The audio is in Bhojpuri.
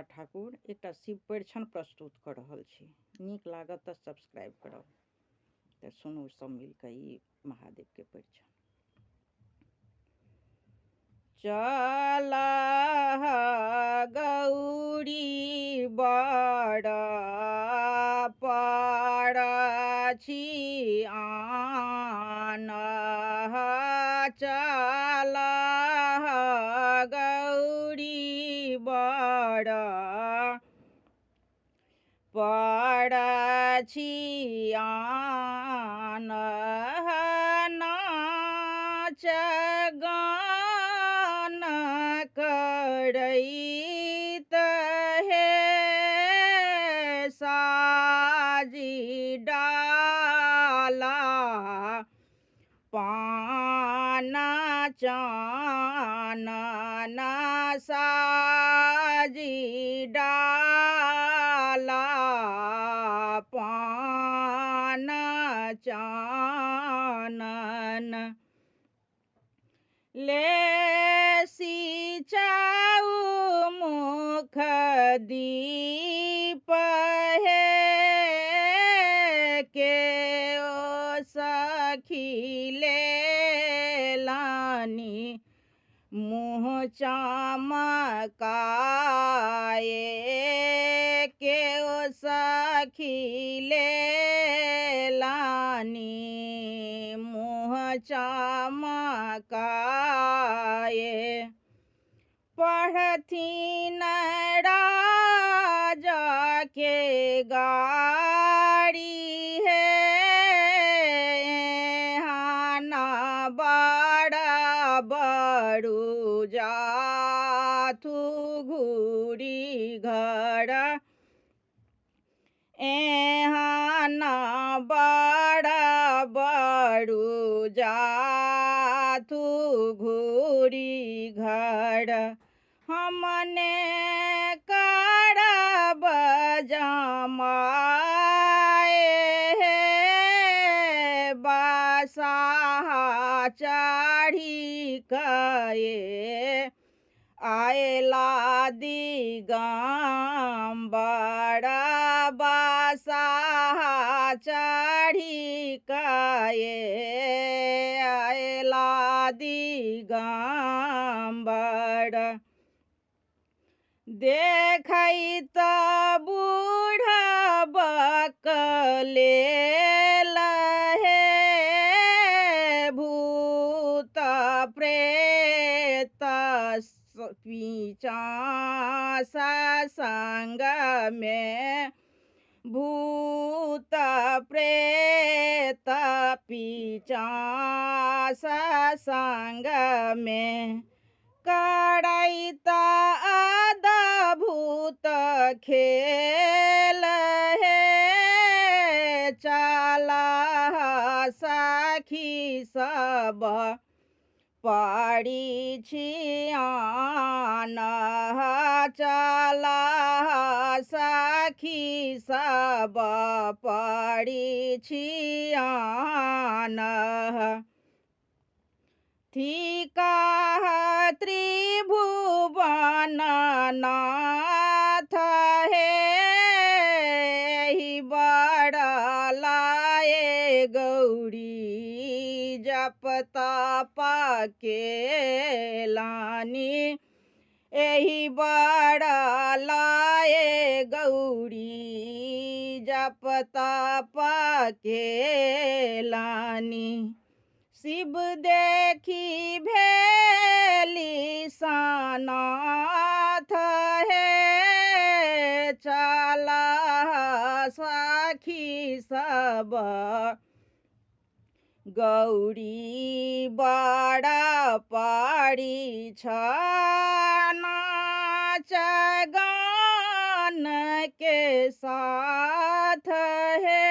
शीतला ठाकुर एकटा शिव परिछन प्रस्तुत कर रहल छी। नीक लागत तऽ सब्सक्राइब करब। तऽ सुनू सब मिलकर ई महादेव के परिछन। चल गौरी बड़ पर छी आन, चल गौरी बड़ पर छी आन, नाच गान करैत हे साजी डाला, पान चानन साजी डाला, पान चानन लेसी चाऊ मुख दीप हे के ओ सखी लेलानी, मुँह चमकाए के ओ सखी लेलानी, मुँह चमकाए। पढ़थिन राजा के गाड़ी है, हाना बड़ा बड़ू जाथू घूरी घर, एहाना बड़ा बड़ू जाथू घूरी घर, हमने करब जमाए हे बसाहा चढ़ी कए, आयला दिगंबर बसाहा चढ़ी कए, आयला दिगंबर। देखैत बूढ़ा बकलेल हे, भूत प्रेत पिशाच संग में, भूत प्रेत पिशाच संग में, करैत अद्भुत खेल हे, चल सखी सब परिछियान, चल सखी सब परिछियान। थिका त्रिभुवन नाथ हे, बड़ लाए गौरी जप तप के लानी, एहि बड़ लाए गौरी जप तप के लानी, शिव देखी भेली सनाथ हे, चल सखी सब गौरी बड़ परिछन, नाच गान के साथ है।